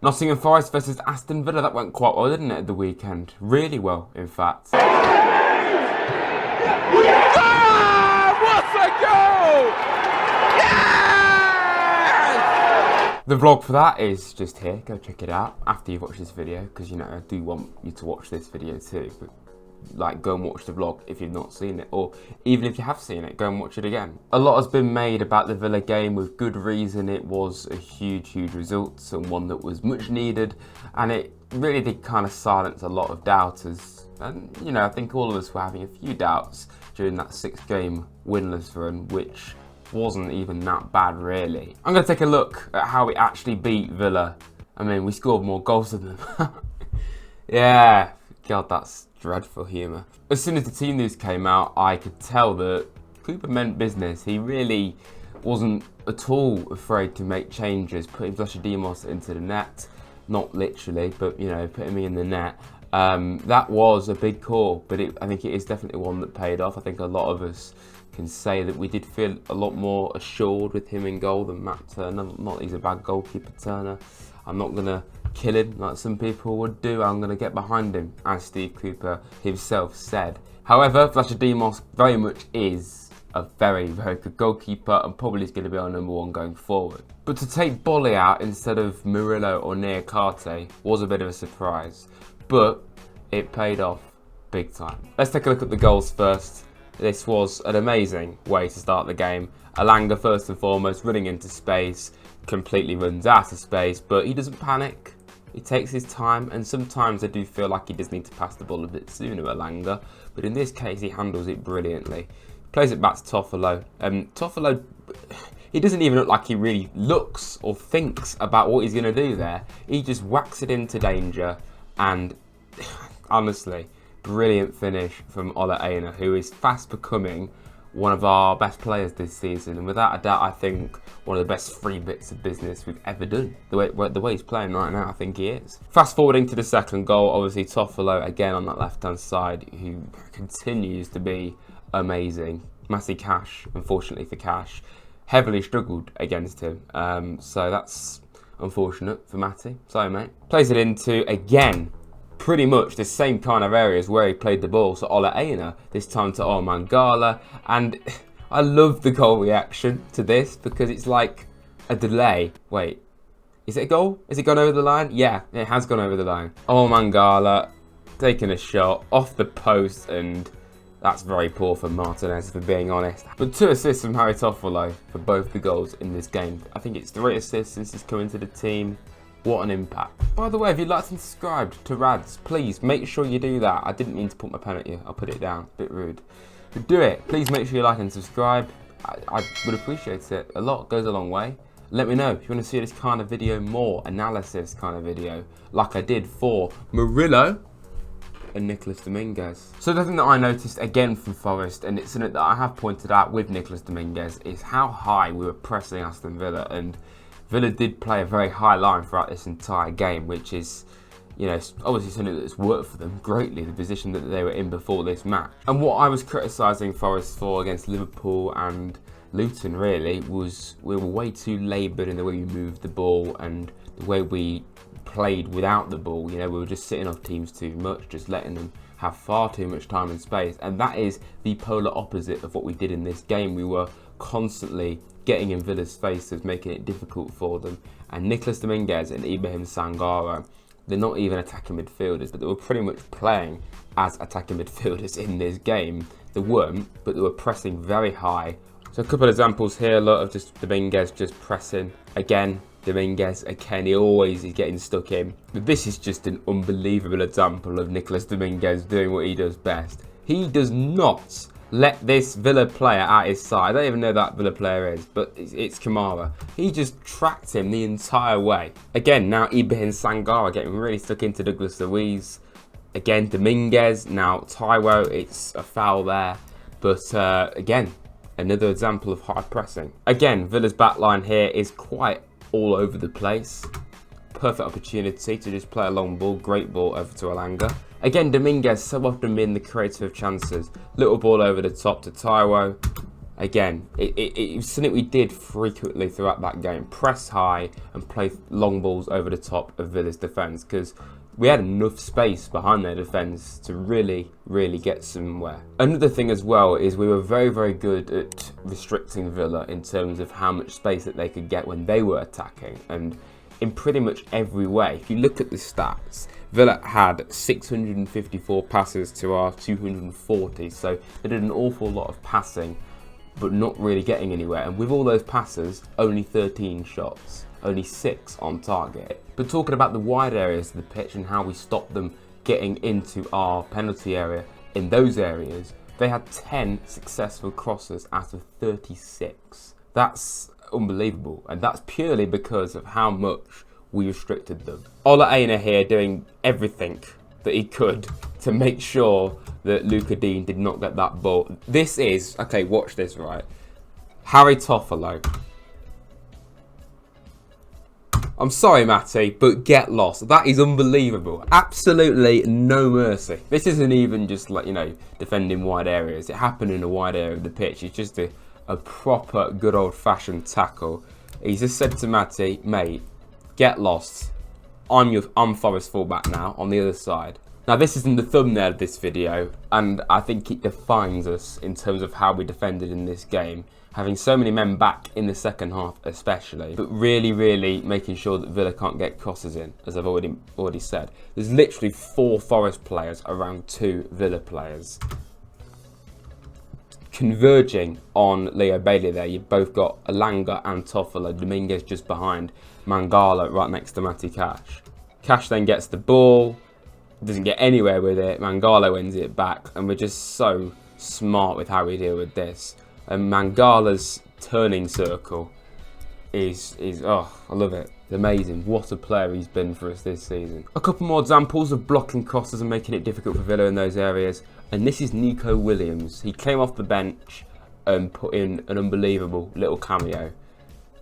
Nottingham Forest versus Aston Villa. That went quite well, didn't it, at the weekend? Really well, in fact. Ah, what a goal! Yes! The vlog for that is just here. Go check it out after you've watched this video, because, you know, I do want you to watch this video too. But, like, go and watch the vlog if you've not seen it, or even if you have seen it, go and watch it again. A lot has been made about the Villa game with good reason. It was a huge result, and one that was much needed, and it really did kind of silence a lot of doubters. And, you know, I think all of us were having a few doubts during that 6-game winless run, which wasn't even that bad, really. I'm going to take a look at how we actually beat Villa. I mean, we scored more goals than them. Yeah, God, that's dreadful humour. As soon as the team news came out, I could tell that Cooper meant business. He really wasn't at all afraid to make changes, putting Demos into the net. Not literally, but, you know, putting me in the net. That was a big call, but I think it is definitely one that paid off. I think a lot of us can say that we did feel a lot more assured with him in goal than Matt Turner. Not that he's a bad goalkeeper, Turner. I'm not going to kill him like some people would do. I'm going to get behind him, as Steve Cooper himself said. However, Demos very much is a very good goalkeeper, and probably is going to be our #1 going forward. But to take Bolly out instead of Murillo or Niakate was a bit of a surprise, but it paid off big time. Let's take a look at the goals first. This was an amazing way to start the game. Alanga, first and foremost, running into space, completely runs out of space, but he doesn't panic. He takes his time, and sometimes I do feel like he does need to pass the ball a bit sooner, Alanga, but in this case he handles it brilliantly. Plays it back to Toffolo. Toffolo, he doesn't even look like he really looks or thinks about what he's going to do there. He just whacks it into danger, and honestly, brilliant finish from Ole Einar, who is fast becoming one of our best players this season, and without a doubt, I think one of the best free bits of business we've ever done. The way he's playing right now, I think he is. Fast forwarding to the second goal, obviously Toffolo again on that left-hand side, who continues to be amazing. Matty Cash, unfortunately for Cash, heavily struggled against him, so that's unfortunate for Matty. Sorry, mate. Plays it into, again, pretty much the same kind of areas where he played the ball. So Ole Einar, this time to Mangala, and I love the goal reaction to this because it's like a delay. Wait, is it a goal? Is it gone over the line? Yeah, it has gone over the line. Mangala taking a shot off the post, and that's very poor for Martinez, for being honest. But 2 assists from Harry Toffolo for both the goals in this game. I think it's 3 assists since he's come into the team. What an impact. By the way, if you'd like to subscribe to Rads, please make sure you do that. I didn't mean to put my pen at you. I'll put it down. A bit rude. But do it. Please make sure you like and subscribe. I would appreciate it. A lot goes a long way. Let me know if you want to see this kind of video more, analysis kind of video, like I did for Murillo and Nicholas Dominguez. So the thing that I noticed again from Forest, and it's something that I have pointed out with Nicholas Dominguez, is how high we were pressing Aston Villa, and Villa did play a very high line throughout this entire game, which is, you know, obviously something that's worked for them greatly, the position that they were in before this match. And what I was criticising Forest for against Liverpool and Luton, really, was we were way too laboured in the way we moved the ball and the way we played without the ball. You know, we were just sitting off teams too much, just letting them have far too much time and space. And that is the polar opposite of what we did in this game. We were constantly getting in Villa's faces, making it difficult for them. And Nicholas Dominguez and Ibrahim Sangara, they're not even attacking midfielders, but they were pretty much playing as attacking midfielders in this game. They weren't, but they were pressing very high. So a couple of examples here, a lot of just Dominguez just pressing. Again, Dominguez, again, he always is getting stuck in. But this is just an unbelievable example of Nicholas Dominguez doing what he does best. He does not let this Villa player at his side. I don't even know who that Villa player is, but it's Kamara. He just tracked him the entire way. Again, now Ibrahim Sangara getting really stuck into Douglas Luiz. Again, Dominguez, now Taiwo, it's a foul there. But again, another example of high pressing. Again, Villa's backline here is quite all over the place. Perfect opportunity to just play a long ball, great ball over to Alanga. Again, Dominguez so often being the creator of chances. Little ball over the top to Taiwo. again, it was something we did frequently throughout that game. Press high and play long balls over the top of Villa's defence, because we had enough space behind their defence to really get somewhere. Another thing as well is we were very good at restricting Villa in terms of how much space that they could get when they were attacking, and in pretty much every way. If you look at the stats, Villa had 654 passes to our 240, so they did an awful lot of passing but not really getting anywhere, and with all those passes, only 13 shots, only 6 on target. But talking about the wide areas of the pitch and how we stopped them getting into our penalty area, in those areas they had 10 successful crosses out of 36. That's unbelievable, and that's purely because of how much we restricted them. Ola Aina here doing everything that he could to make sure that Luca Dean did not get that ball. This is, okay, watch this, right? Harry Toffolo. I'm sorry, Matty, but get lost. That is unbelievable. Absolutely no mercy. This isn't even just like, you know, defending wide areas. It happened in a wide area of the pitch. It's just a proper good old-fashioned tackle. He's just said to Matty, mate, get lost. I'm Forest fullback now on the other side. Now this isn't the thumbnail of this video, and I think it defines us in terms of how we defended in this game. Having so many men back in the second half especially, but really making sure that Villa can't get crosses in, as I've already said. There's literally 4 Forest players around 2 Villa players. Converging on Leo Bailey there, you've both got Alanga and Toffolo, Dominguez just behind, Mangala right next to Matty Cash. Cash then gets the ball, doesn't get anywhere with it, Mangala wins it back, and we're just so smart with how we deal with this. And Mangala's turning circle is oh, I love it. It's amazing. What a player he's been for us this season. A couple more examples of blocking crosses and making it difficult for Villa in those areas. And this is Nico Williams. He came off the bench and put in an unbelievable little cameo.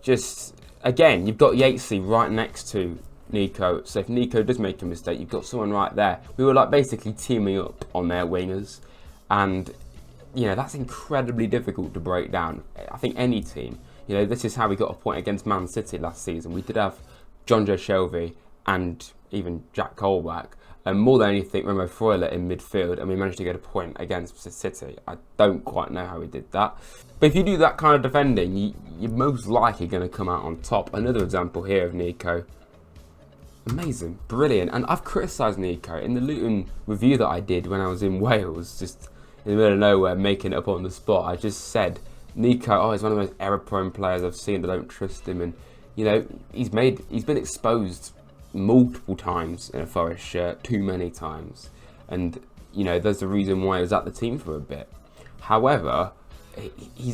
Just, again, you've got Yatesy right next to Nico. So if Nico does make a mistake, you've got someone right there. We were like basically teaming up on their wingers. And, you know, that's incredibly difficult to break down. I think any team. You know, this is how we got a point against Man City last season. We did have John Joe Shelby and even Jack Colback. And more than anything, Remo Freuler in midfield, and we managed to get a point against City. I don't quite know how we did that. But if you do that kind of defending, you're most likely going to come out on top. Another example here of Nico. Amazing, brilliant. And I've criticised Nico in the Luton review that I did when I was in Wales, just in the middle of nowhere, making it up on the spot. I just said, Nico, oh, he's one of the most error-prone players I've seen. I don't trust him. And, you know, he's been exposed multiple times in a Forest shirt, too many times, and you know there's a reason why he was at the team for a bit. However,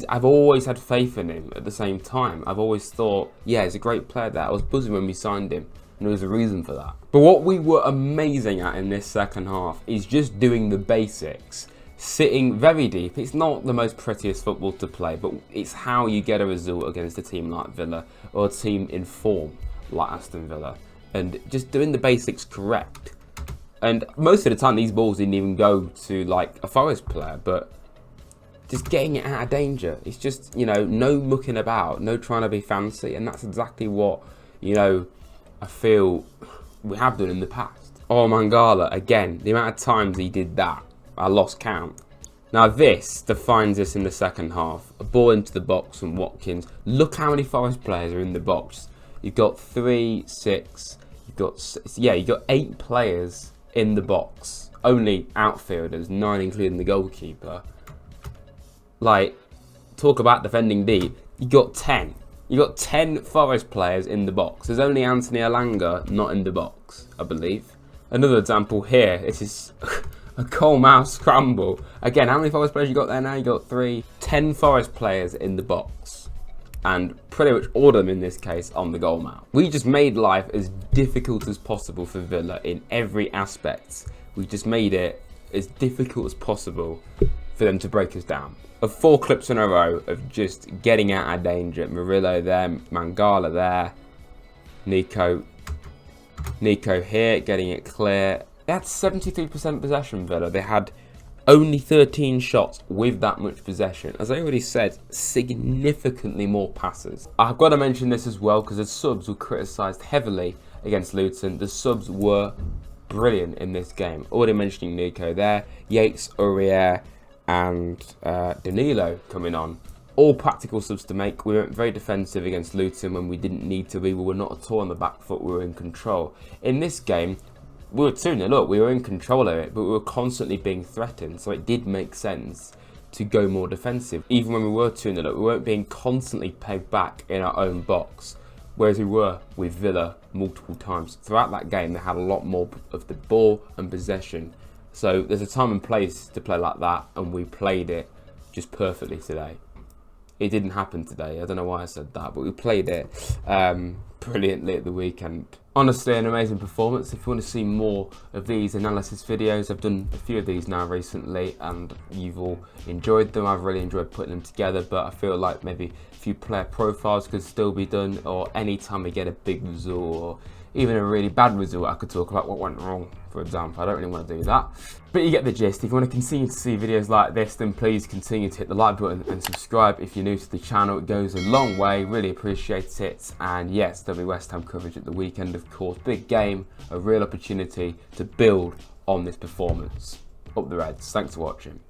I've always had faith in him. At the same time, I've always thought, yeah, he's a great player there. I was buzzing when we signed him, and there was a reason for that. But what we were amazing at in this second half is just doing the basics, sitting very deep. It's not the most prettiest football to play, but it's how you get a result against a team like Villa or a team in form like Aston Villa. And just doing the basics correct. And most of the time these balls didn't even go to like a Forest player, but just getting it out of danger. It's just, you know, no mucking about, no trying to be fancy, and that's exactly what, you know, I feel we have done in the past. Oh, Mangala, again, the amount of times he did that, I lost count. Now this defines us in the second half. A ball into the box from Watkins. Look how many Forest players are in the box. You've got 3, 6, you've got 8 players in the box. Only outfielders, 9 including the goalkeeper. Like, talk about defending deep. You got 10. You got 10 Forest players in the box. There's only Anthony Alanga not in the box, I believe. Another example here. This is a goal mouth scramble. Again, how many Forest players you got there now? You got 3. 10 Forest players in the box. And pretty much all of them in this case on the goal mouth. We just made life as difficult as possible for Villa in every aspect. We just made it as difficult as possible for them to break us down. Of 4 clips in a row of just getting out of danger. Murillo there, Mangala there, Nico here, getting it clear. They had 73% possession, Villa. They had Only 13 shots with that much possession. As I already said, significantly more passes. I've got to mention this as well because the subs were criticised heavily against Luton. The subs were brilliant in this game. Already mentioning Nico there, Yates, Aurier and Danilo coming on. All practical subs to make. We went very defensive against Luton when we didn't need to be. We were not at all on the back foot, we were in control. In this game, we were 2-0 up, we were in control of it, but we were constantly being threatened, so it did make sense to go more defensive. Even when we were 2-0 up, we weren't being constantly pegged back in our own box, whereas we were with Villa multiple times. Throughout that game, they had a lot more of the ball and possession. So there's a time and place to play like that, and we played it just perfectly today. It didn't happen today, I don't know why I said that, but we played it brilliantly at the weekend. Honestly, an amazing performance. If you want to see more of these analysis videos, I've done a few of these now recently and you've all enjoyed them. I've really enjoyed putting them together, but I feel like maybe a few player profiles could still be done, or any time we get a big result or even a really bad result, I could talk about what went wrong, for example. I don't really want to do that, but you get the gist. If you want to continue to see videos like this, then please continue to hit the like button and subscribe if you're new to the channel. It goes a long way, really appreciate it. And yes, there'll be West Ham coverage at the weekend, of course. Big game, a real opportunity to build on this performance. Up the Reds. Thanks for watching.